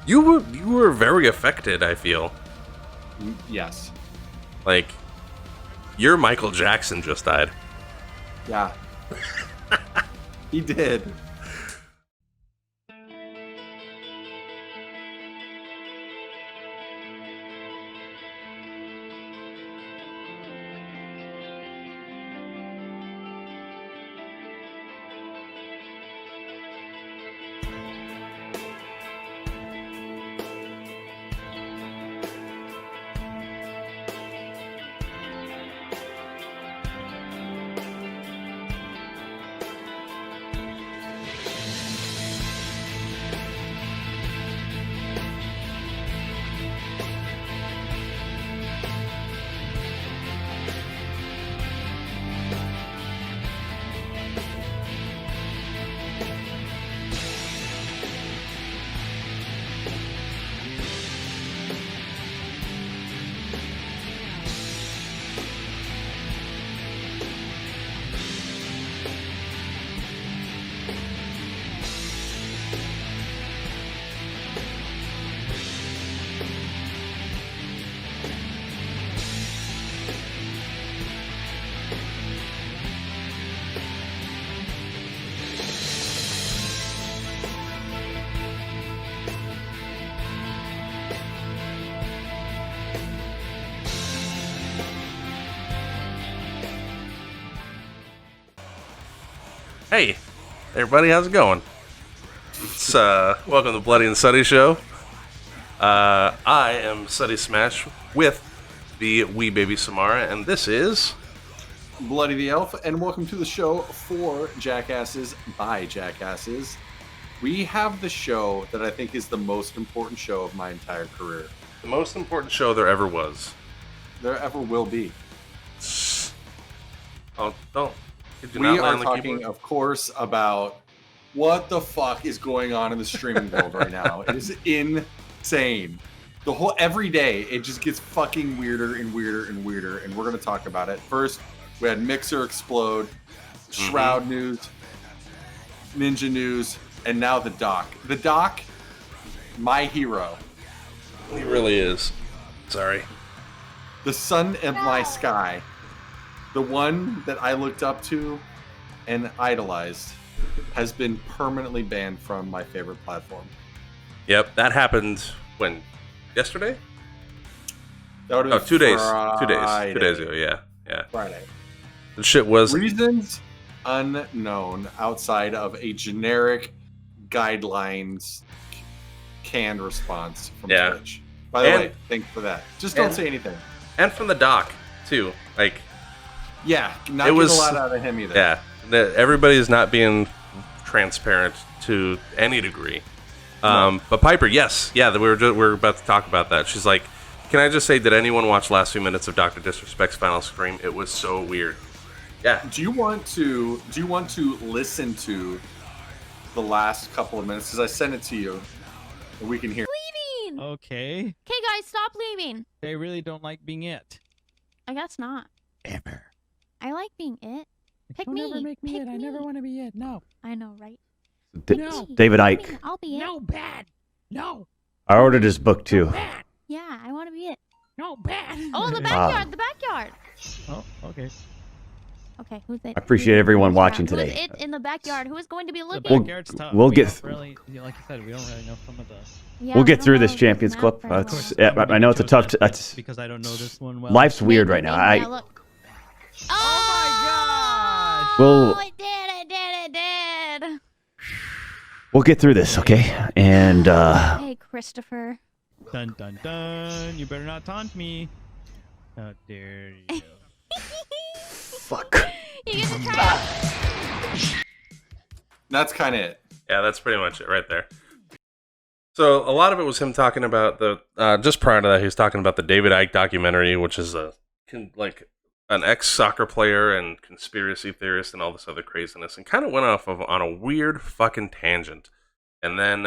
You were very affected, I feel. Yes. Like, your Michael Jackson just died. Yeah. He did. Hey, everybody, how's it going? It's welcome to Bloody and Sutty Show. I am SuttySmash with the wee baby Samara, and this is Bloody the Elf, and welcome to the show for Jackasses by Jackasses. We have the show that I think is the most important show of my entire career. the most important show there ever was. There ever will be. Oh, don't. Did you We not are land the talking, keyboard? of course, about what the fuck is going on in the streaming world right now. It is insane. Every day, it just gets fucking weirder and weirder and weirder, and we're going to talk about it. First, we had Mixer explode, Shroud news, Ninja news, and now the Doc. The Doc, my hero. He really is. Sorry. The sun of my sky. The one that I looked up to and idolized has been permanently banned from my favorite platform. Yep, that happened when? Yesterday? That would Oh, have 2 days. 2 days. Friday. 2 days ago, yeah. Friday. The shit was... Reasons unknown outside of a generic guidelines canned response from Twitch. By the way, thanks for that. Just don't say anything. And from the Doc, too. Like... Yeah, not getting a lot out of him either. Yeah, everybody is not being transparent to any degree. No. But Piper, yes, yeah, we're about to talk about that. She's like, "Can I just say, did anyone watch last few minutes of DrDisrespect's final scream? It was so weird." Yeah. Do you want to listen to the last couple of minutes? Because I sent it to you, and we can hear. Leaving. Okay. Okay, guys, stop leaving. They really don't like being it. I guess not. Ever. I like being it. Pick Don't me. ever make me Pick it. I never want to be it. No. I know, right? No. David Pick Icke. me. I'll be it. No, bad. No. I ordered his book too. Bad. Yeah, I want to be it. No, bad. Oh, the backyard. The backyard. Oh, okay. Okay, who's it? I appreciate everyone watching Who's today. it in the backyard? Who is going to be The looking? backyard's tough. we'll We get don't th- really, like you said, we don't really know some of the. Yeah, We'll we get don't through know this the Champions map clip. very It's, well. I know it's a tough. It's, because I don't know this one well. life's weird right now. Yeah, look. Oh We'll it did. we'll get through this, okay? And Hey, Christopher. Dun dun dun! You better not taunt me. How dare you? fuck. You get to try it. That's kind of it. Yeah, that's pretty much it right there. So a lot of it was him talking about the just prior to that, he was talking about the David Icke documentary, which is like an ex-soccer player and conspiracy theorist and all this other craziness, and kind of went off on a weird fucking tangent. And then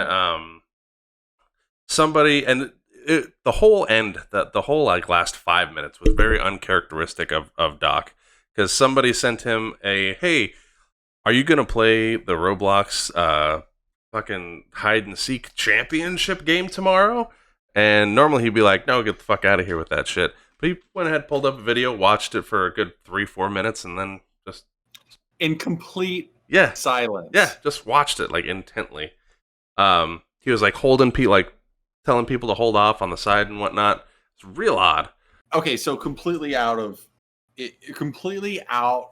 somebody and the whole end, the whole like last 5 minutes was very uncharacteristic of Doc, because somebody sent him a, hey, are you gonna play the Roblox fucking hide and seek championship game tomorrow. And normally he'd be like, no, get the fuck out of here with that shit. But he went ahead, pulled up a video, watched it for a good 3-4 minutes, and then just In complete yeah, silence. yeah, just watched it like intently. He was like holding people, like telling people to hold off on the side and whatnot. It's real odd. Okay, so completely out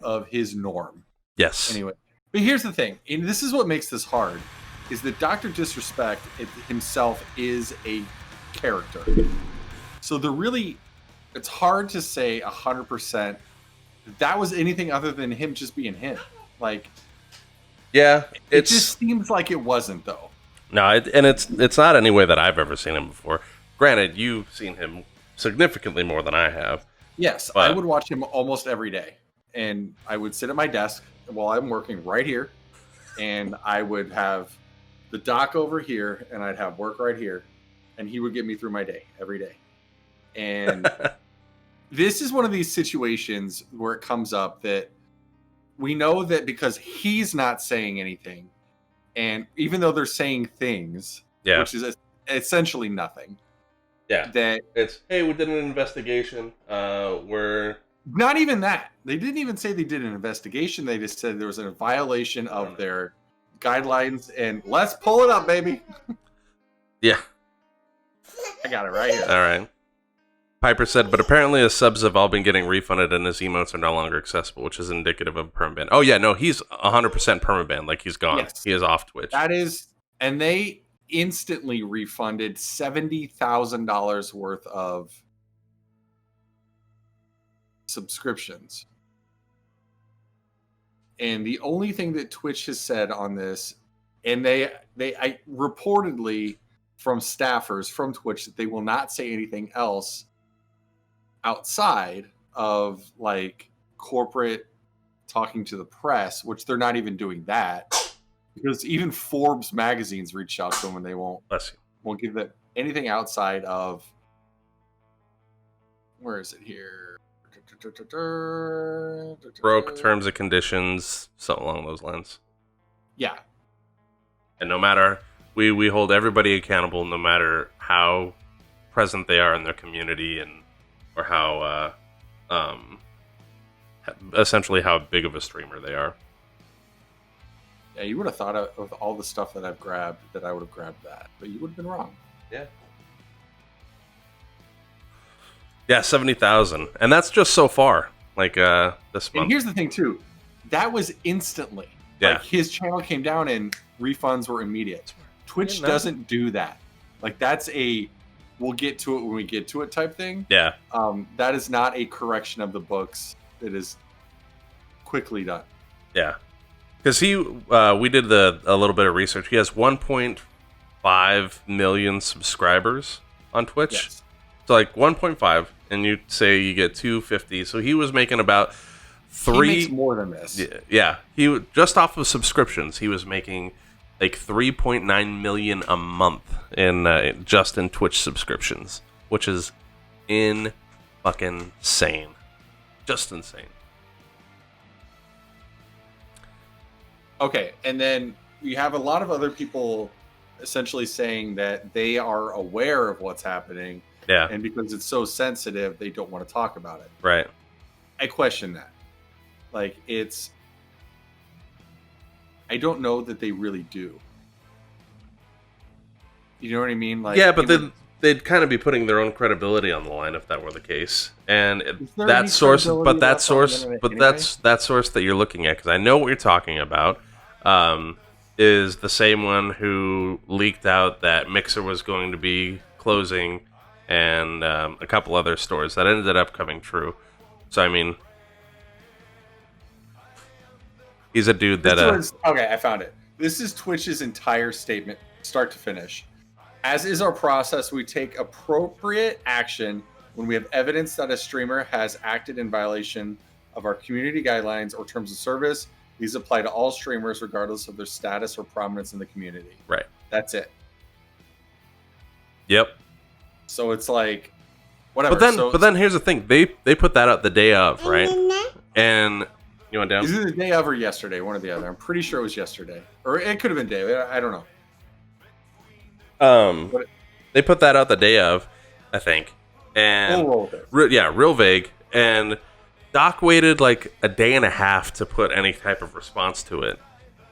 of his norm. Yes. Anyway, but here's the thing, and this is what makes this hard, is that DrDisrespect himself is a character. So it's hard to say 100% that was anything other than him just being him. Like, Yeah, it just seems like it wasn't though. no, it's not any way that I've ever seen him before. Granted, you've seen him significantly more than I have. Yes, But- I would watch him almost every day, and I would sit at my desk while I'm working right here, and I would have the dock over here, and I'd have work right here, and he would get me through my day every day. And this is one of these situations where it comes up that we know that because he's not saying anything, and even though they're saying things, Yeah, which is essentially nothing, yeah. that It's hey, we did an investigation. We're not even that. They didn't even say they did an investigation. They just said there was a violation of their guidelines, and let's pull it up, baby. yeah. I got it right here. All right. Piper said, but apparently his subs have all been getting refunded and his emotes are no longer accessible, which is indicative of a permaban. Oh, yeah, no, he's 100% permaban. Like, he's gone. Yes. He is off Twitch. That is, and they instantly refunded $70,000 worth of subscriptions. And the only thing that Twitch has said on this, and I reportedly from staffers from Twitch that they will not say anything else outside of like corporate talking to the press, which they're not even doing that, because even Forbes magazines reached out to them and they won't Bless you. give that anything outside of, where is it here? Broke terms and conditions, something along those lines. Yeah. And no matter, we hold everybody accountable no matter how present they are in their community and or how essentially how big of a streamer they are. Yeah, you would have thought of all the stuff that I've grabbed that I would have grabbed that, but you would have been wrong. Yeah. Yeah, 70,000. And that's just so far. Like this And month. here's the thing too, that was instantly. Yeah. Like his channel came down and refunds were immediate. Twitch Yeah, no. doesn't do that. Like that's a we'll get to it when we get to it type thing. Yeah. That is not a correction of the books. It is quickly done. Yeah. Because we did a little bit of research. He has 1.5 million subscribers on Twitch. Yes. So like 1.5, and you say you get 250. So he was making about He makes more than this. Yeah. He just off of subscriptions, he was making like 3.9 million a month in just in Twitch subscriptions, which is fucking insane. Just insane. Okay, and then you have a lot of other people essentially saying that they are aware of what's happening, Yeah. and because it's so sensitive, they don't want to talk about it. Right. I question that. Like, I don't know that they really do. You know what I mean? Like, Yeah, but it would- they'd kind of be putting their own credibility on the line if that were the case. And Is there that any source, credibility but that left on the source, internet but anyway? that source that you're looking at, because I know what you're talking about, is the same one who leaked out that Mixer was going to be closing, and a couple other stores that ended up coming true. So I mean, he's a dude that okay, I found it. This is Twitch's entire statement, start to finish. As is our process, we take appropriate action when we have evidence that a streamer has acted in violation of our community guidelines or terms of service. These apply to all streamers, regardless of their status or prominence in the community. right. That's it. Yep. So it's like, whatever. But then here's the thing: they put that out the day of, right? And you went down. Is it the day of or yesterday? One or the other. I'm pretty sure it was yesterday, or it could have been day. I don't know. They put that out the day of, I think, and We'll roll with it. real vague. And Doc waited like a day and a half to put any type of response to it.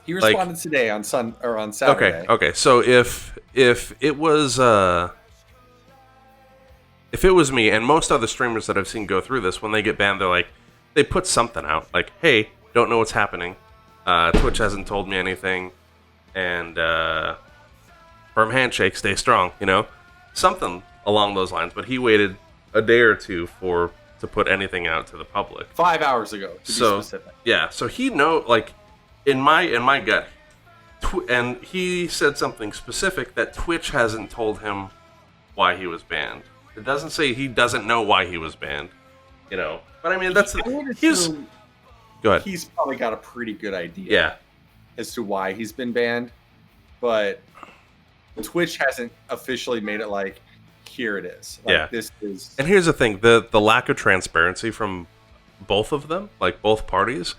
He responded today on Saturday. Okay. So if it was me and most other streamers that I've seen go through this, when they get banned, they put something out like, "Hey, don't know what's happening. Twitch hasn't told me anything, and firm handshake, stay strong." Something along those lines. But he waited a day or two to put anything out to the public. 5 hours ago, to be specific. Yeah, so he in my gut, and he said something specific that Twitch hasn't told him why he was banned. It doesn't say he doesn't know why he was banned, But I mean, go ahead. He's probably got a pretty good idea. Yeah. As to why he's been banned, but Twitch hasn't officially made it like, here it is. This is. And here's the thing: the lack of transparency from both of them, like both parties,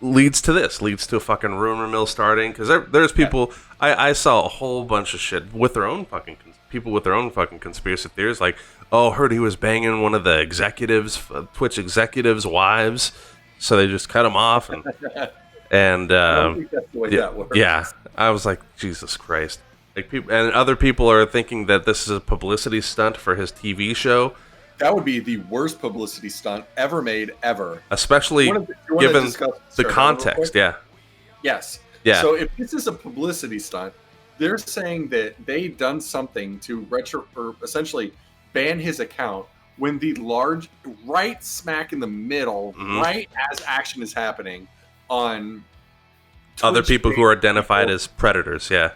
leads to a fucking rumor mill starting. Because there's people. I saw a whole bunch of shit with their own fucking people with their own fucking conspiracy theories. Like, oh, heard he was banging one of the Twitch executives' wives, so they just cut him off and I don't think that's the way that works. Yeah, I was like, Jesus Christ. Like, people and other people are thinking that this is a publicity stunt for his TV show. That would be the worst publicity stunt ever made, ever. Especially given the context, yeah. Yes. Yeah. So if this is a publicity stunt, they're saying that they done something to essentially ban his account when the right smack in the middle, right as action is happening on other people who are identified as predators, yeah.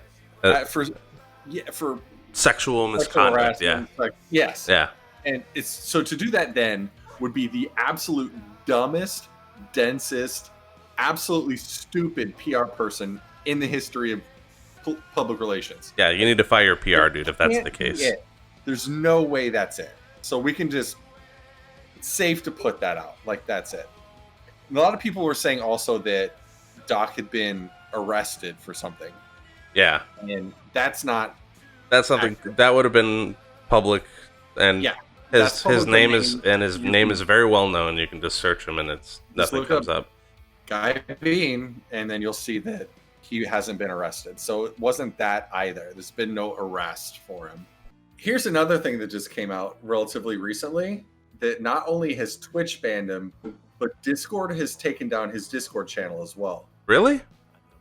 For sexual misconduct, yeah. Yes. Yeah. And it's so to do that then would be the absolute dumbest, densest, absolutely stupid PR person in the history of public relations. Yeah, you need to fire your PR dude if that's the case. There's no way that's it. So we can it's safe to put that out. Like, that's it. And a lot of people were saying also that Doc had been arrested for something. Yeah. And that's something accurate. That would have been public, and his name is very well known. You can just search him and nothing comes up. Guy Bean, and then you'll see that he hasn't been arrested. So it wasn't that either. There's been no arrest for him. Here's another thing that just came out relatively recently, that not only has Twitch banned him, but Discord has taken down his Discord channel as well. Really?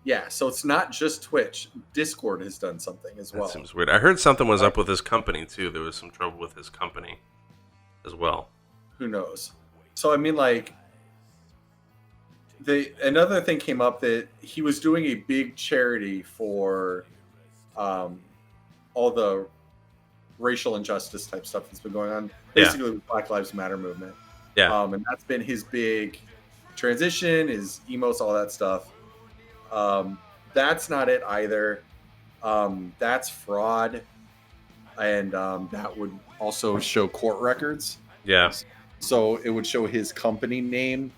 Yeah, so it's not just Twitch. Discord has done something as well. That seems weird. I heard something was up with his company, too. There was some trouble with his company as well. Who knows? So, I mean, like, another thing came up that he was doing a big charity for all the racial injustice type stuff that's been going on, basically with Black Lives Matter movement. Yeah. And that's been his big transition, his emotes, all that stuff. That's not it either. That's fraud, and that would also show court records. Yeah. So it would show his company name.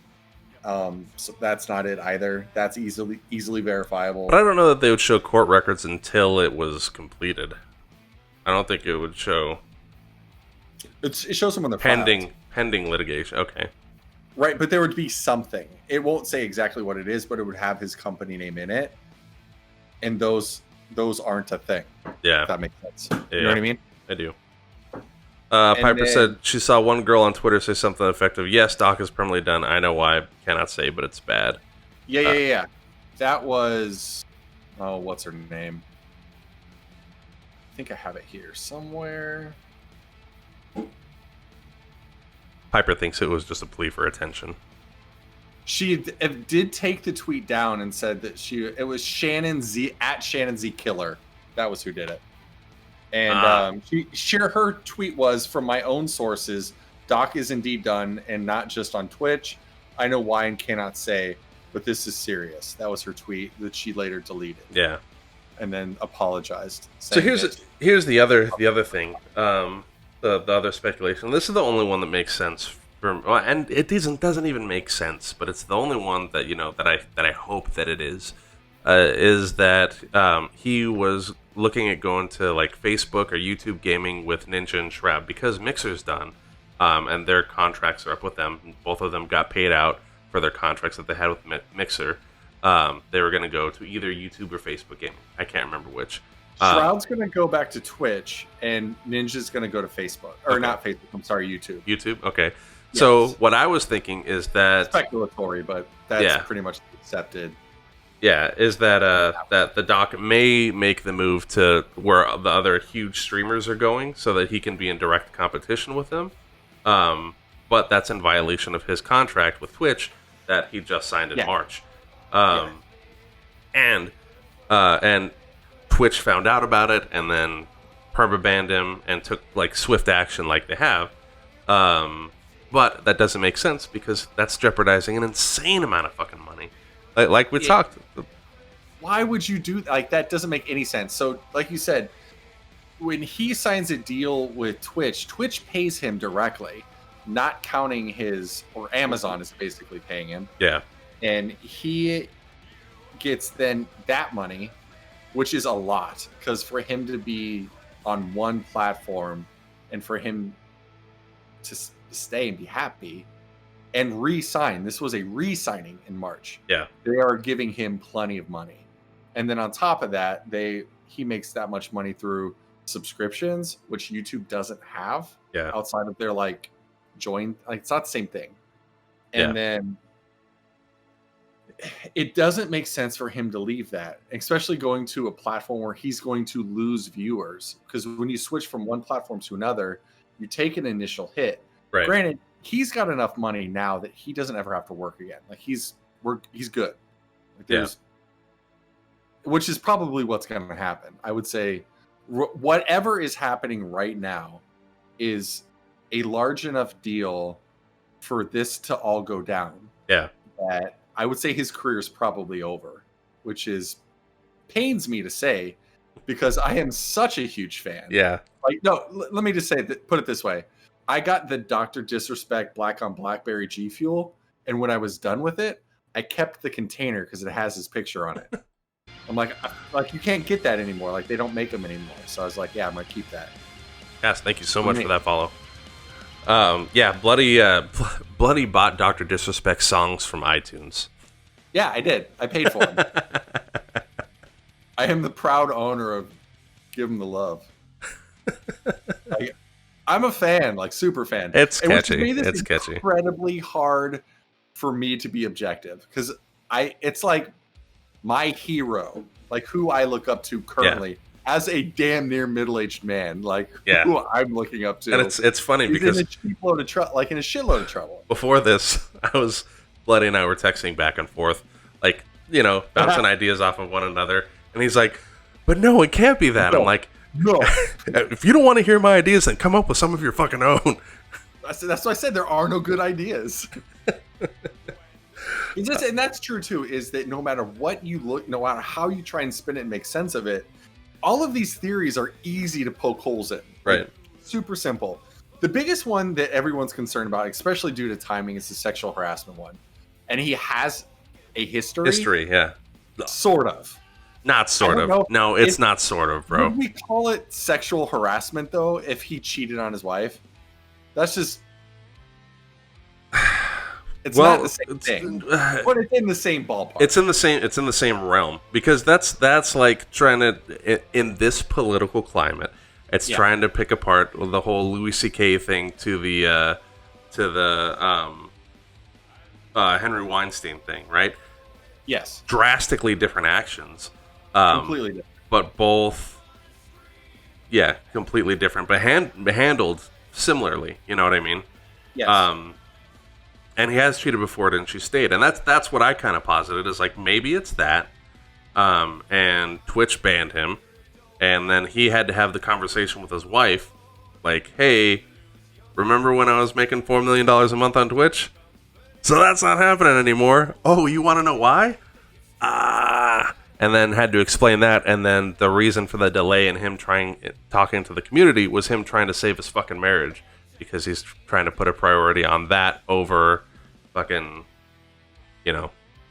So that's not it either. That's easily verifiable. But I don't know that they would show court records until it was completed. I don't think it would show. It shows them when they're pending litigation. Okay. Right, but there would be something. It won't say exactly what it is, but it would have his company name in it. And those aren't a thing. Yeah. If that makes sense. Yeah. You know what I mean? I do. Piper said she saw one girl on Twitter say something effective. Yes, Doc is permanently done. I know why. Cannot say, but it's bad. Yeah. That was... Oh, what's her name? I think I have it here somewhere. Piper thinks it was just a plea for attention. She did take the tweet down and said that it was Shannon Z at Shannon Z Killer. That was who did it. And her tweet was, from my own sources, Doc is indeed done, and not just on Twitch. I know why and cannot say, but this is serious. That was her tweet that she later deleted. Yeah. And then apologized. So here's the other thing. The other speculation. This is the only one that makes sense and it doesn't even make sense, but it's the only one that that I hope that it is that he was looking at going to like Facebook or YouTube Gaming with Ninja and Shrab because Mixer's done, and their contracts are up with them. Both of them got paid out for their contracts that they had with Mixer. They were going to go to either YouTube or Facebook Gaming. I can't remember which. Shroud's going to go back to Twitch, and Ninja's going to go to Facebook. Or not Facebook, I'm sorry, YouTube. YouTube? Okay. Yes. So what I was thinking is that... Speculatory, but that's pretty much accepted. Yeah, is that that the doc may make the move to where the other huge streamers are going so that he can be in direct competition with them. But that's in violation of his contract with Twitch that he just signed in March. And Twitch found out about it and then perma-banned him and took like swift action like they have. But that doesn't make sense because that's jeopardizing an insane amount of fucking money. Like we talked. Why would you do that? Doesn't make any sense. So, like you said, when he signs a deal with Twitch, Twitch pays him directly, not counting his, or Amazon is basically paying him. Yeah. And he gets then that money, which is a lot, because for him to be on one platform and for him to stay and be happy and re-sign, this was a re-signing in March. Yeah. They are giving him plenty of money. And then on top of that, he makes that much money through subscriptions, which YouTube doesn't have outside of their join. It's not the same thing. And then it doesn't make sense for him to leave that, especially going to a platform where he's going to lose viewers. Because when you switch from one platform to another, you take an initial hit. Right. Granted, he's got enough money now that he doesn't ever have to work again. He's good. Which is probably what's going to happen. I would say whatever is happening right now is a large enough deal for this to all go down. Yeah. That I would say his career is probably over, which pains me to say because I am such a huge fan. Yeah. Let me just say that, put it this way. I got the DrDisrespect Black on Blackberry G Fuel, and when I was done with it, I kept the container because it has his picture on it. I'm like, you can't get that anymore. They don't make them anymore. So I was like, yeah, I'm gonna keep that. Yes, thank you so much for that follow. Bloody bought DrDisrespect songs from iTunes. Yeah, I did. I paid for them. I am the proud owner of Give Him the Love. I'm a fan, super fan. It's catchy. Which made this it's catchy. Incredibly hard for me to be objective because it's like my hero, who I look up to currently as a damn near middle-aged man, who I'm looking up to. And it's funny because in a shitload of trouble. Before this, Bloody and I were texting back and forth, bouncing ideas off of one another, and he's like, "But no, it can't be that." I'm like, "No, if you don't want to hear my ideas, then come up with some of your fucking own." That's why I said there are no good ideas. And that's true too, is that no matter what you look, no matter how you try and spin it and make sense of it, all of these theories are easy to poke holes in. Right. Super simple. The biggest one that everyone's concerned about, especially due to timing, is the sexual harassment one. And he has a history. History, yeah. Sort of. Not sort of. No, it's not sort of, bro. Would we call it sexual harassment, though, if he cheated on his wife? That's just... It's not the same thing, but it's in the same ballpark. It's in the same realm because that's like trying to in this political climate. It's trying to pick apart the whole Louis C.K. thing to the Henry Weinstein thing, right? Yes, drastically different actions, completely different, but both, completely different, but handled similarly. You know what I mean? Yes. And he has cheated before it and she stayed. And that's what I kind of posited is maybe it's that. And Twitch banned him. And then he had to have the conversation with his wife. Hey, remember when I was making $4 million a month on Twitch? So that's not happening anymore. Oh, you want to know why? And then had to explain that. And then the reason for the delay in him talking to the community was him trying to save his fucking marriage. Because he's trying to put a priority on that over fucking,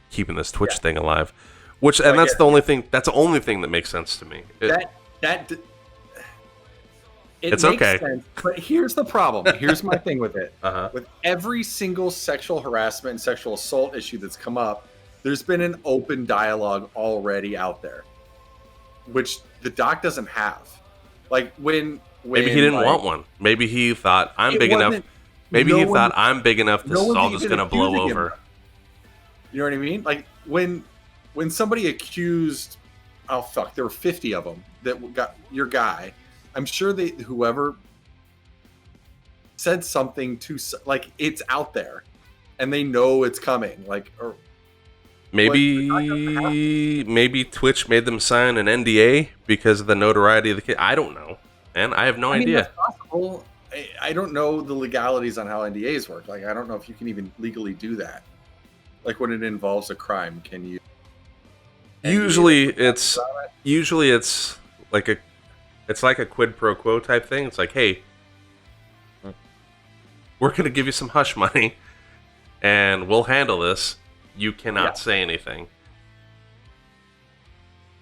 keeping this Twitch thing alive. That's the only thing that makes sense to me. That It's makes okay. sense, but here's the problem. Here's my thing with it. Uh-huh. With every single sexual harassment and sexual assault issue that's come up, there's been an open dialogue already out there, which the doc doesn't have. Like when Maybe he didn't like, want one. Maybe he thought I'm it big enough. wasn't- Maybe no he one- thought I'm big enough. This no is one's all just even gonna blow accusing him. over. You know what I mean? Like when somebody accused, oh fuck, there were 50 of them that got your guy. I'm sure whoever said something to like it's out there, and they know it's coming. Like or Maybe Twitch made them sign an NDA because of the notoriety of the kid. I don't know, and I have no I mean, idea. that's possible. I don't know the legalities on how NDAs work. Like I don't know if you can even legally do that. Like when it involves a crime, can you? Usually it's like a quid pro quo type thing. It's like, hey, we're gonna give you some hush money, and we'll handle this. You cannot say anything.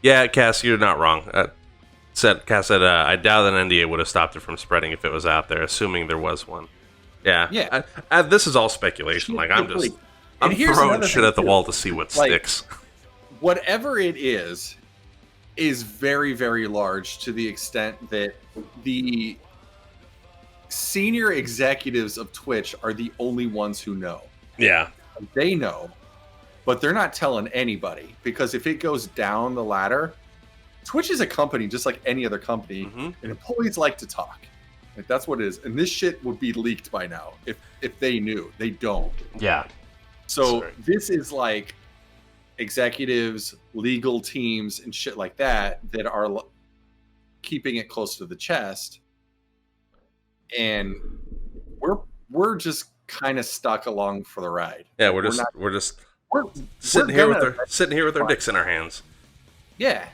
Yeah, Cass, you're not wrong. Cass said, I doubt an NDA would have stopped it from spreading if it was out there, assuming there was one. Yeah. This is all speculation. Like I'm here's throwing another shit thing, at the too. wall to see what Like, sticks. Whatever it is very, very large to the extent that the senior executives of Twitch are the only ones who know. Yeah. They know, but they're not telling anybody because if it goes down the ladder, Twitch is a company just like any other company, and employees like to talk. Like, that's what it is. And this shit would be leaked by now if they knew. They don't. Yeah. So this is like executives, legal teams, and shit like that are keeping it close to the chest, and we're just kind of stuck along for the ride. Yeah, we're sitting here with our dicks in our hands. Yeah.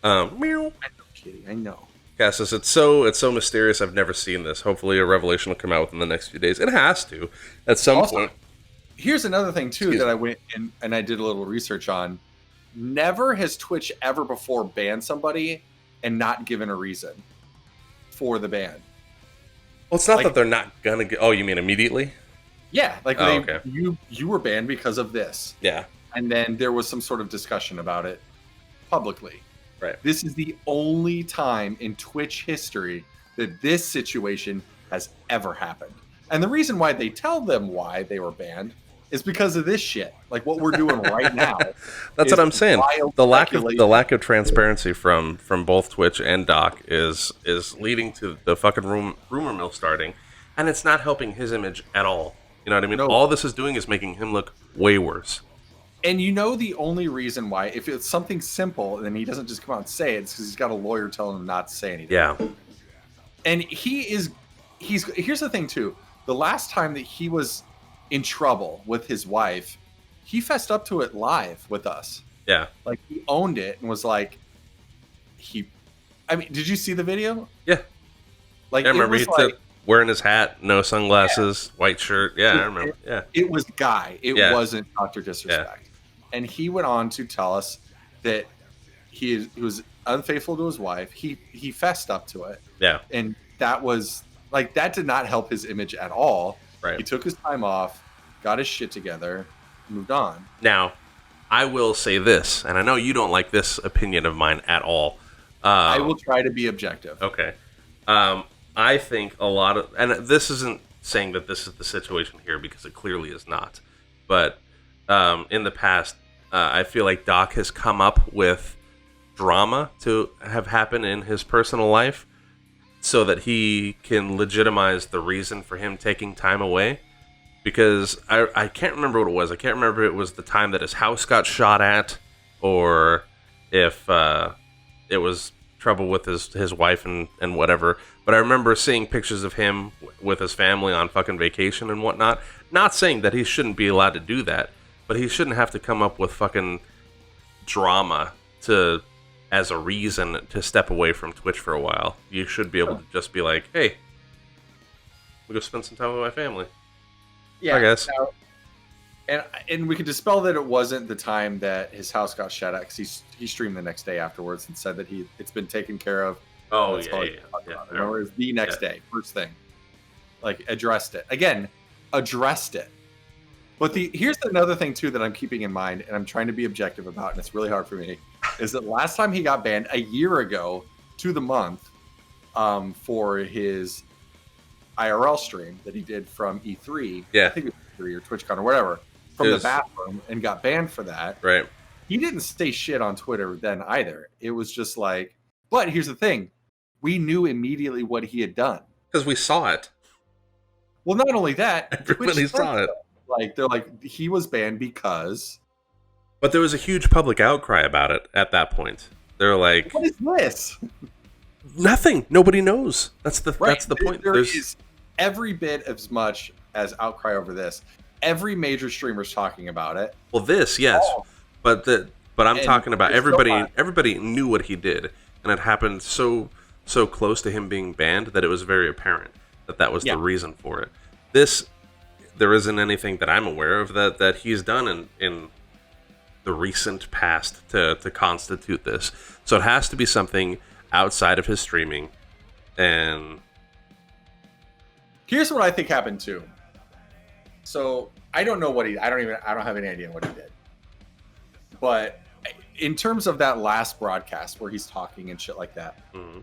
Meow. I know, Kitty. I know. Cass says it's so mysterious. I've never seen this. Hopefully, a revelation will come out within the next few days. It has to, at some point. Here's another thing too that I went and I did a little research on. Never has Twitch ever before banned somebody and not given a reason for the ban. Well, it's not that they're not gonna get. Oh, you mean immediately? Yeah, like okay. you were banned because of this. Yeah. And then there was some sort of discussion about it publicly. Right. This is the only time in Twitch history that this situation has ever happened. And the reason why they tell them why they were banned is because of this shit. Like what we're doing right now. That's what I'm saying. The lack speculation. of transparency from both Twitch and Doc is leading to the fucking rumor mill starting, and it's not helping his image at all. You know what I mean? No. All this is doing is making him look way worse. And you know the only reason why, if it's something simple, then he doesn't just come out and say it, it's because he's got a lawyer telling him not to say anything. Yeah. And here's the thing too. The last time that he was in trouble with his wife, he fessed up to it live with us. Yeah. Like he owned it and was like, I mean, did you see the video? Yeah. Like I remember it was like, wearing his hat, no sunglasses, white shirt. Yeah, I remember. Yeah. It was Guy. It wasn't Dr. Disrespect. Yeah. And he went on to tell us that he was unfaithful to his wife. He fessed up to it. Yeah. And that was like, that did not help his image at all. Right. He took his time off, got his shit together, moved on. Now, I will say this, and I know you don't like this opinion of mine at all. I will try to be objective. Okay. I think a lot of, and this isn't saying that this is the situation here because it clearly is not, but in the past, I feel like Doc has come up with drama to have happen in his personal life so that he can legitimize the reason for him taking time away. Because I can't remember what it was. I can't remember if it was the time that his house got shot at, or if it was trouble with his wife and whatever. But I remember seeing pictures of him with his family on fucking vacation and whatnot. Not saying that he shouldn't be allowed to do that, but he shouldn't have to come up with fucking drama as a reason to step away from Twitch for a while. You should be able to just be like, hey, we go spend some time with my family. Yeah, I guess. Now, And we could dispel that it wasn't the time that his house got shut at, because he streamed the next day afterwards and said that it's been taken care of. Oh, That's yeah, all yeah, he yeah. talked about. Yeah. Remember, it was the next day, first thing. Like, addressed it. Again, addressed it. But here's another thing, too, that I'm keeping in mind, and I'm trying to be objective about, and it's really hard for me, is that last time he got banned, a year ago to the month, for his IRL stream that he did from E3. Yeah. I think it was E3 or TwitchCon or whatever, from It the was- bathroom, and got banned for that. Right. He didn't say shit on Twitter then either. It was just like, but here's the thing. We knew immediately what he had done. Because we saw it. Well, not only that, Everybody Twitch saw said it. so. Like, they're like, he was banned because... But there was a huge public outcry about it at that point. They're like, What is this? nothing. Nobody knows. That's the Right. point. There There's is every bit as much as outcry over this. Every major streamer's talking about it. well, this yes, Oh. but I'm And talking about there's everybody. no- Everybody knew what he did, and it happened so close to him being banned that it was very apparent that was Yeah. the reason for it. There isn't anything that I'm aware of that he's done in the recent past to constitute this. So it has to be something outside of his streaming. And Here's what I think happened too. So I don't know what I don't have any idea what he did. But in terms of that last broadcast where he's talking and shit like that, mhm.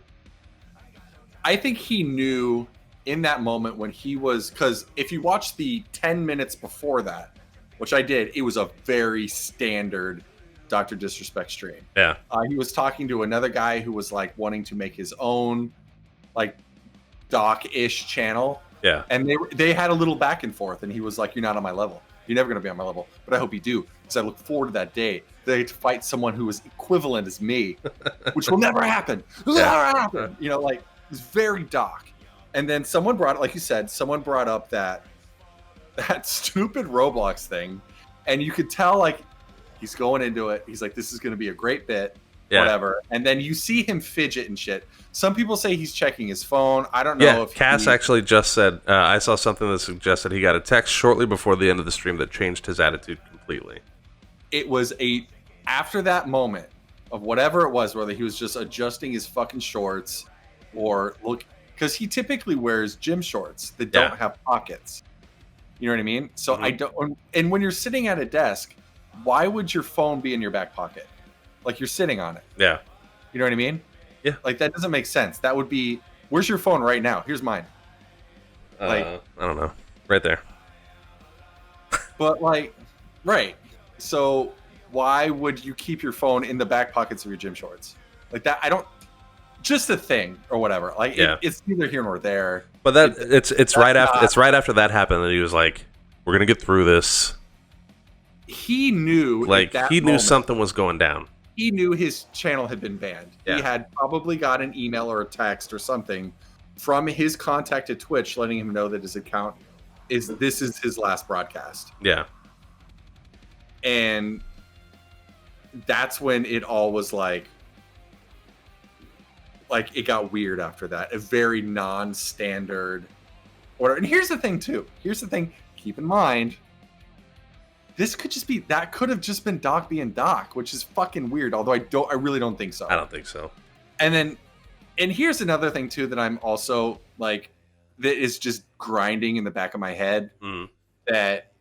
I think he knew in that moment when he was, because if you watch the 10 minutes before that, which I did, it was a very standard DrDisrespect stream. Yeah. He was talking to another guy who was like wanting to make his own like doc-ish channel. Yeah. And they had a little back and forth, and he was like, "You're not on my level. You're never going to be on my level, but I hope you do, because I look forward to that day. They get to fight someone who is equivalent as me, which will never happen. It'll never happen." You know, like, it's very doc. And then someone brought, like you said, someone brought up that stupid Roblox thing, and you could tell like he's going into it. He's like, "This is going to be a great bit." Yeah. Whatever. And then you see him fidget and shit. Some people say he's checking his phone. I don't know Yeah, if Cass he, actually just said, I saw something that suggested he got a text shortly before the end of the stream that changed his attitude completely. it was after that moment of whatever it was, whether he was just adjusting his fucking shorts or look, because he typically wears gym shorts that don't Yeah. have pockets. You know what I mean? So Mhm. I don't. And when you're sitting at a desk, why would your phone be in your back pocket? Like, you're sitting on it. Yeah. You know what I mean? Yeah. Like, that doesn't make sense. That would be, where's your phone right now? Here's mine. Like- I don't know. Right there. But like, right. So why would you keep your phone in the back pockets of your gym shorts? Like that, I don't. Just a thing or whatever. Like, Yeah. it's neither here nor there. But it's right after not- it's right after that happened that he was like, "We're gonna get through this." He knew, at Like that he knew moment, something was going down. He knew his channel had been banned. Yeah. He had probably got an email or a text or something from his contact at Twitch letting him know that his account is his last broadcast. Yeah. And that's when it all was like it got weird after that. A very non-standard order. And here's the thing too. Keep in mind, this could just be, that could have just been Doc being Doc, which is fucking weird. Although I really don't think so. I don't think so. And here's another thing too that I'm also like, that is just grinding in the back of my head. Mm. That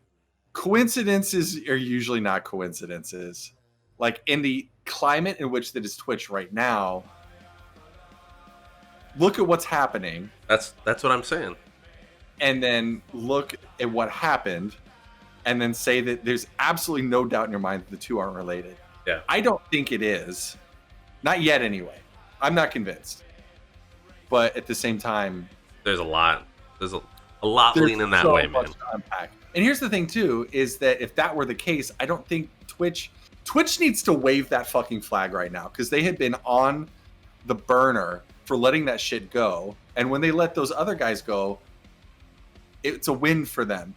coincidences are usually not coincidences. Like, in the climate in which that is Twitch right now, look at what's happening, That's what I'm saying. and then look at what happened, and then say that there's absolutely no doubt in your mind that the two aren't related. Yeah. I don't think it is. Not yet, anyway. I'm not convinced. But at the same time, There's a lot. There's a lot there's leaning that so way, much man. to unpack. And here's the thing too, is that if that were the case, I don't think Twitch needs to wave that fucking flag right now, because they had been on the burner for letting that shit go. And when they let those other guys go, it's a win for them.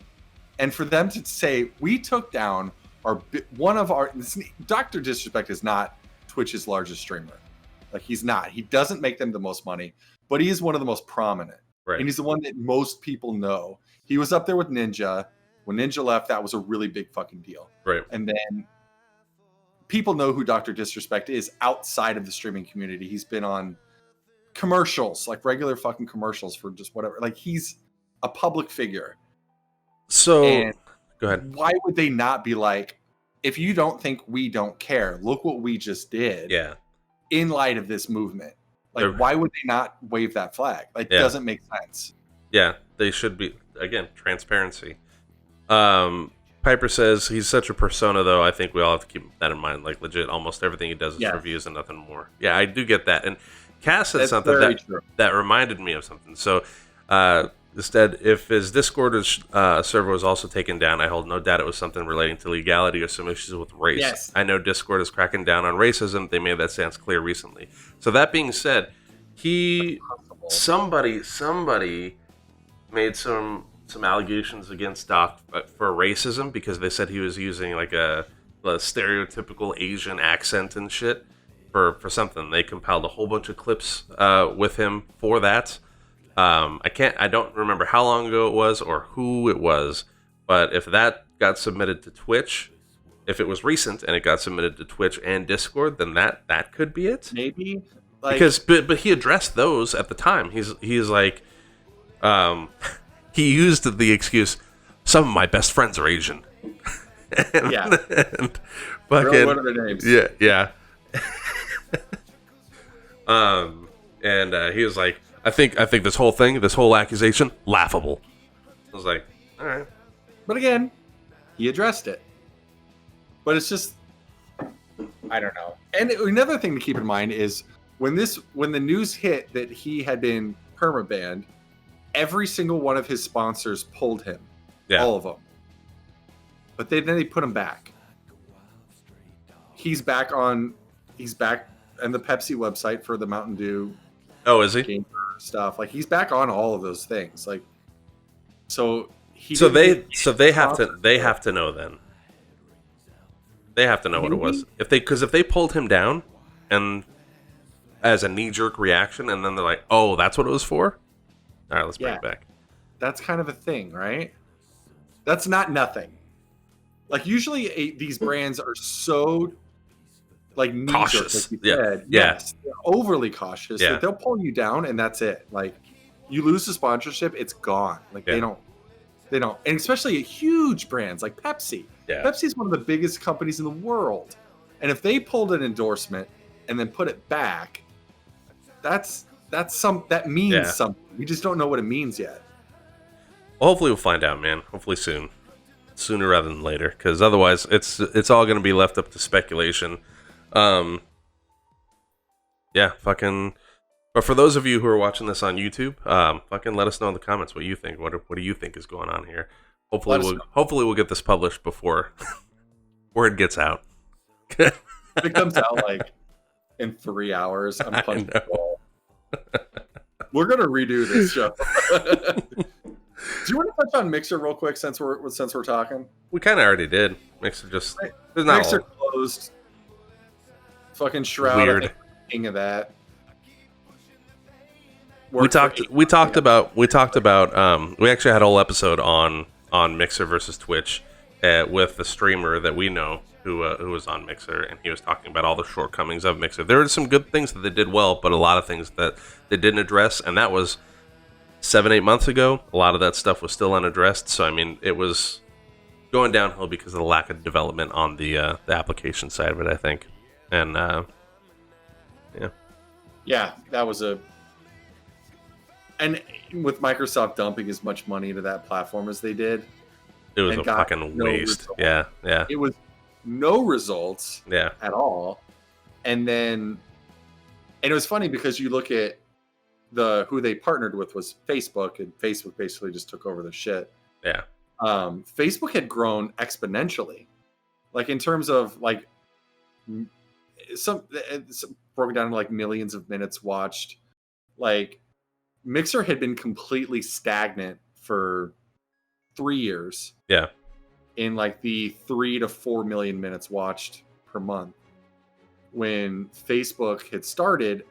And for them to say, we took down DrDisrespect is not Twitch's largest streamer. Like, he's not. He doesn't make them the most money, but he is one of the most prominent. Right. And he's the one that most people know. He was up there with Ninja, When Ninja left, that was a really big fucking deal. Right. And then people know who DrDisrespect is outside of the streaming community. He's been on commercials, like regular fucking commercials for just whatever. Like, he's a public figure. So, And go ahead. why would they not be like, if you don't think we don't care, look what we just did. Yeah. In light of this movement. Like, They're- why would they not wave that flag? Like, Yeah. it doesn't make sense. Yeah, they should be, again, transparency. Piper says he's such a persona, though. I think we all have to keep that in mind. Like, legit, almost everything he does is Yeah. reviews and nothing more. Yeah, I do get that. And Cass said That's something very that true. that reminded me of something. So, instead, if his Discord server was also taken down, I hold no doubt it was something relating to legality or some issues with race. Yes. I know Discord is cracking down on racism. They made that stance clear recently. So that being said, somebody made some allegations against Doc for racism because they said he was using like a stereotypical Asian accent and shit for something. They compiled a whole bunch of clips with him for that. I don't remember how long ago it was or who it was, but if that got submitted to Twitch, if it was recent and it got submitted to Twitch and Discord, then that could be it. Maybe. Like, Because but he addressed those at the time. He's like, he used the excuse, some of my best friends are Asian. and, Yeah. and really, fucking, what are their names? yeah. And he was like, I think this whole accusation, laughable. I was like, all right. But again, he addressed it. But it's just, I don't know. And another thing to keep in mind is when the news hit that he had been permabanned, every single one of his sponsors pulled him. Yeah. All of them. But then they put him back. He's back in the Pepsi website for the Mountain Dew Oh, is he? game stuff. Like, he's back on all of those things. Like, so they have to know then. They have to know what it was. If they pulled him down and as a knee-jerk reaction and then they're like, "Oh, that's what it was for?" All right, let's bring it back. That's kind of a thing, right? That's not nothing. Like, usually these brands are so like Cautious. like you said. Yeah. Yes, they're overly cautious. Yeah. Like, they'll pull you down and that's it. Like, you lose the sponsorship, it's gone. Like, they don't, and especially huge brands like Pepsi. Yeah. Pepsi's one of the biggest companies in the world, and if they pulled an endorsement and then put it back, that means something. We just don't know what it means yet. Well, hopefully we'll find out, man. Hopefully sooner rather than later, because otherwise it's all going to be left up to speculation. Yeah, fucking. But for those of you who are watching this on YouTube, fucking let us know in the comments what you think. What do you think is going on here? Hopefully we'll get this published before word gets out. If it comes out like in 3 hours, I'm punching the wall. We're gonna redo this show. Do you want to touch on Mixer real quick since we're talking? We kind of already did. Mixer just there's not Mixer all closed. Fucking Shroud. Weird. I think, king of that. We talked about we actually had a whole episode on Mixer versus Twitch with the streamer that we know who was on Mixer, and he was talking about all the shortcomings of Mixer. There were some good things that they did well, but a lot of things that they didn't address, and that was 7-8 months ago. A lot of that stuff was still unaddressed, so I mean it was going downhill because of the lack of development on the application side of it, I think. And yeah, that was and with Microsoft dumping as much money into that platform as they did, it was and a got fucking no waste. result. Yeah. It was no results Yeah. at all. And it was funny because you look at who they partnered with was Facebook, and Facebook basically just took over the shit. Yeah. Facebook had grown exponentially, like in terms of like some broken down to like millions of minutes watched. Like, Mixer had been completely stagnant for 3 years. Yeah. In like the 3 to 4 million minutes watched per month. When Facebook had started,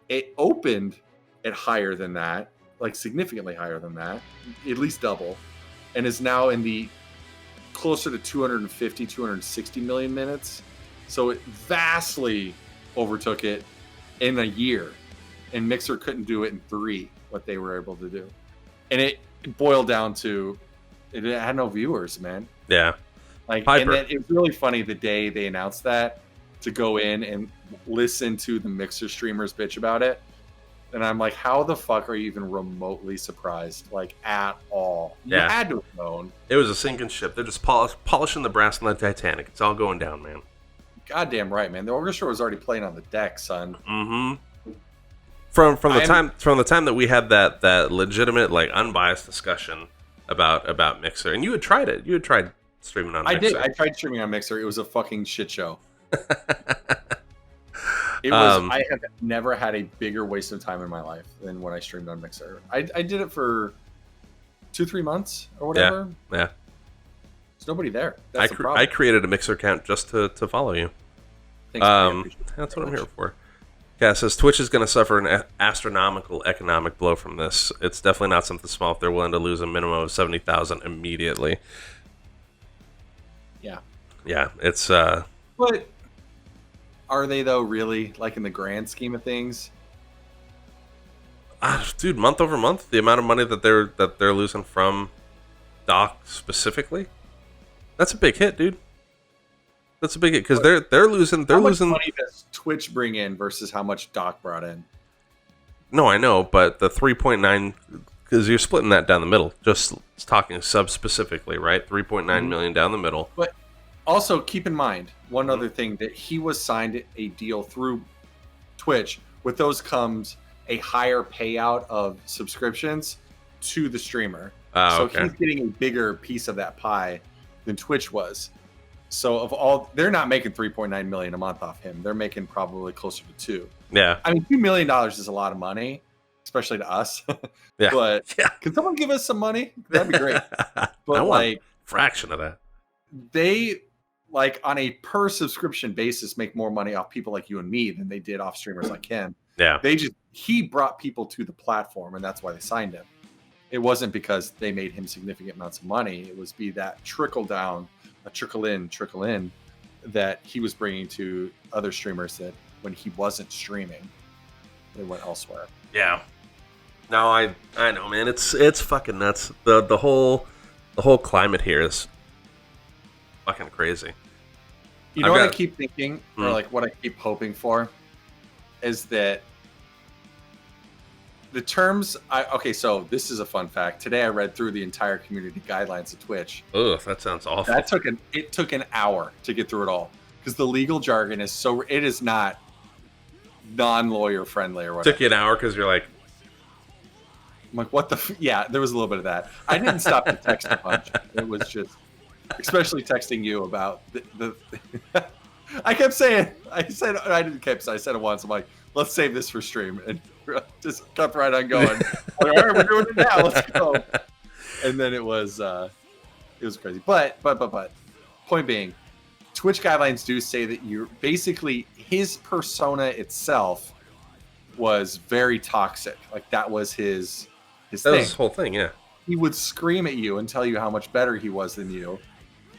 it opened at higher than that, like significantly higher than that, at least double, and is now in the closer to 250, 260 million minutes. So it vastly overtook it in a year. And Mixer couldn't do it in 3, what they were able to do. And it boiled down to it had no viewers, man. Yeah. Like, Hyper. and then it was really funny the day they announced that, to go in and listen to the Mixer streamers bitch about it. And I'm like, how the fuck are you even remotely surprised? Like, at all. You Yeah. had to have known. It was a sinking ship. They're just polishing the brass on the Titanic. It's all going down, man. Goddamn right, man. The orchestra was already playing on the deck, son. Mm-hmm. From the time that we had that legitimate, like, unbiased discussion about Mixer, and you had tried it. You had tried streaming on Mixer. I tried streaming on Mixer. It was a fucking shit show. It was. I have never had a bigger waste of time in my life than when I streamed on Mixer. I did it for 2-3 months or whatever. Yeah. There's nobody there. That's the problem. I created a Mixer account just to follow you. Thanks, man. I appreciate it That's very what I'm here much. for. Yeah, it says Twitch is going to suffer an astronomical economic blow from this. It's definitely not something small if they're willing to lose a minimum of 70,000 immediately. Yeah. Yeah, it's But are they though? Really, like in the grand scheme of things? dude, month over month, the amount of money that they're losing from Doc specifically, that's a big hit, dude. That's a big hit because they're losing. How much money does Twitch bring in versus how much Doc brought in? No, I know, but the 3.9, because you're splitting that down the middle. Just talking sub specifically, right? 3.9 million down the middle. But also keep in mind one other thing, that he was signed a deal through Twitch. With those comes a higher payout of subscriptions to the streamer. So Okay. he's getting a bigger piece of that pie than Twitch was. So of all, they're not making 3.9 million a month off him. They're making probably closer to 2. Yeah. I mean, $2 million is a lot of money, especially to us. Yeah. But Yeah. can someone give us some money? That'd be great. I But want like, a fraction of that. they, like, on a per subscription basis, make more money off people like you and me than they did off streamers like him. Yeah. He brought people to the platform, and that's why they signed him. It wasn't because they made him significant amounts of money. It was that trickle down, a trickle in that he was bringing to other streamers that when he wasn't streaming, they went elsewhere. Yeah. No, I know, man. It's fucking nuts. The whole climate here is fucking crazy. You know I've what I got- keep thinking, or like what I keep hoping for, is that the terms. Okay, so this is a fun fact. Today I read through the entire community guidelines of Twitch. Ugh, that sounds awful. That took an hour to get through it all, because the legal jargon is it is not non-lawyer friendly or whatever. Took you an hour because you're like, I'm like, what the? Yeah, there was a little bit of that. I didn't stop to text a bunch. It was just, especially texting you about the I kept saying, I said it once. I'm like, let's save this for stream, and just kept right on going. Like, all right, we're doing it now. Let's go. And then it was crazy. But point being, Twitch guidelines do say that you're basically, his persona itself was very toxic. Like, that was his that thing. was his whole thing, yeah. He would scream at you and tell you how much better he was than you,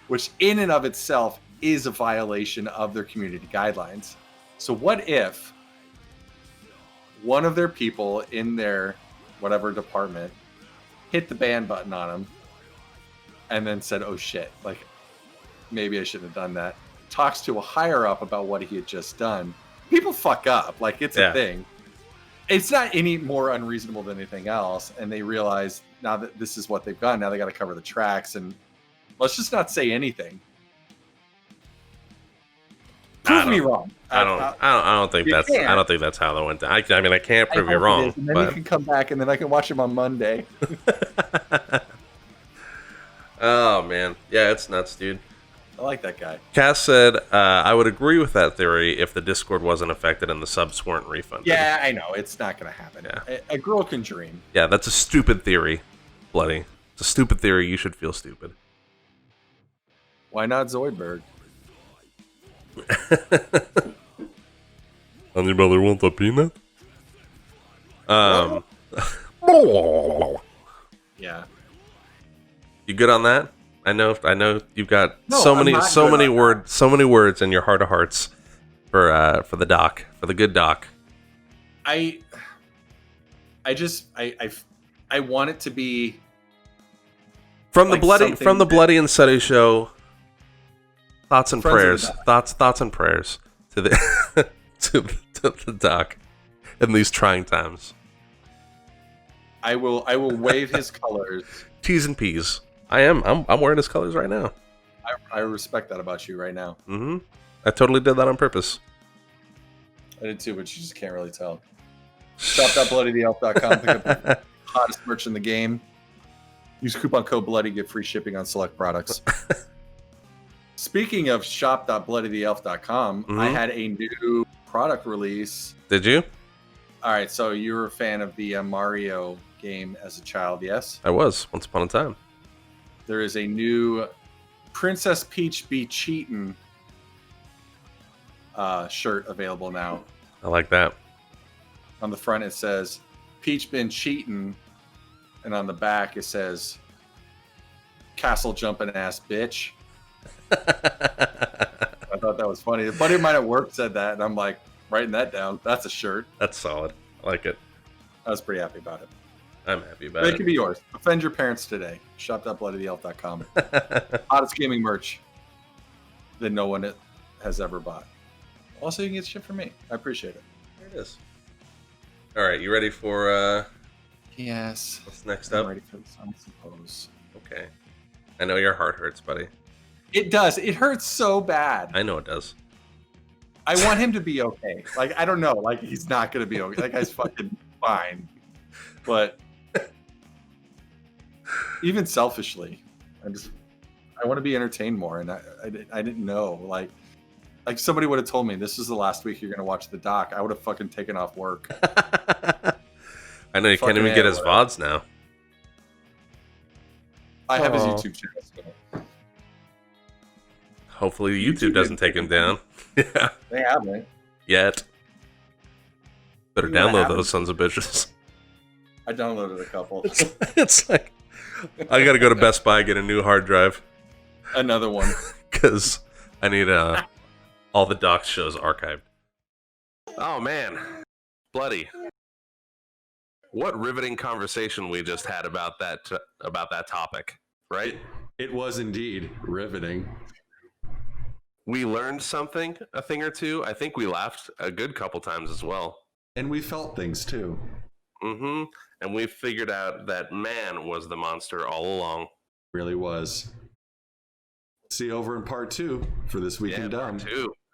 which in and of itself is a violation of their community guidelines. So what if one of their people in their whatever department hit the ban button on him and then said, oh shit, like, maybe I shouldn't have done that. Talks to a higher up about what he had just done. People fuck up. Like, it's a thing. It's not any more unreasonable than anything else. And they realize now that this is what they've got, now they got to cover the tracks, and let's just not say anything. Prove me wrong. I don't think you that's can't. I don't think that's how that went down. I mean, I can't prove you hope it wrong, is, and then but you can come back, and then I can watch him on Monday. oh man, yeah, it's nuts, dude. I like that guy. Cass said, I would agree with that theory if the Discord wasn't affected and the subs weren't refunded. Yeah, I know. It's not going to happen. Yeah. A girl can dream. Yeah, that's a stupid theory, Bloody. It's a stupid theory. You should feel stupid. Why not Zoidberg? Anybody want a peanut? Yeah. You good on that? I know you've got No, so I'm many not good on that. so many words in your heart of hearts for the doc, for the good doc. I want it to be From the like bloody something from the that- bloody and Sutty show. Thoughts and Friends of prayers. the doc. Thoughts and prayers to the to the doc in these trying times. I will wave his colors. T's and P's. I'm wearing his colors right now. I respect that about you right now. Mm-hmm. I totally did that on purpose. I did too, but you just can't really tell. Shop.bloodytheelf.com. Pick up the hottest merch in the game. Use coupon code Bloody, get free shipping on select products. Speaking of shop.bloodytheelf.com, I had a new product release. Did you? All right, so you were a fan of the Mario game as a child, yes? I was once upon a time. There is a new Princess Peach Be Cheatin' shirt available now. I like that. On the front, it says, Peach been cheating. And on the back, it says, castle jumping ass bitch. I thought that was funny. A buddy of mine at work said that, and I'm like, writing that down. That's a shirt. That's solid. I like it. I was pretty happy about it. I'm happy about But it it. could be yours. Offend your parents today. Shop.bloodytheelf.com. Hottest gaming merch that no one has ever bought. Also, you can get shit from me. I appreciate it. There it is. All right, you ready for Yes. what's next I'm up? ready for this, I suppose. Okay. I know your heart hurts, buddy. It does. It hurts so bad. I know it does. I want him to be okay. Like, I don't know. Like, he's not going to be okay. That guy's fucking fine. But even selfishly, I want to be entertained more. And I didn't know. Like somebody would have told me this is the last week you're going to watch the doc. I would have fucking taken off work. I know you can't Fucking even get his whatever. VODs now. I have his Aw. YouTube channel. So Hopefully YouTube YouTube doesn't didn't take him down. Yeah. they have me. Yet. Better You know what download happens? those sons of bitches. I downloaded a couple. It's like I gotta go to Best Buy, get a new hard drive Another one. because I need all the doc shows archived. Oh man, bloody! What riveting conversation we just had about that topic, right? It was indeed riveting. We learned something, a thing or two. I think we laughed a good couple times as well. And we felt things too. Mm-hmm. And we figured out that man was the monster all along. Really was. See you over in part 2 for This Week in Dumb. Part 2.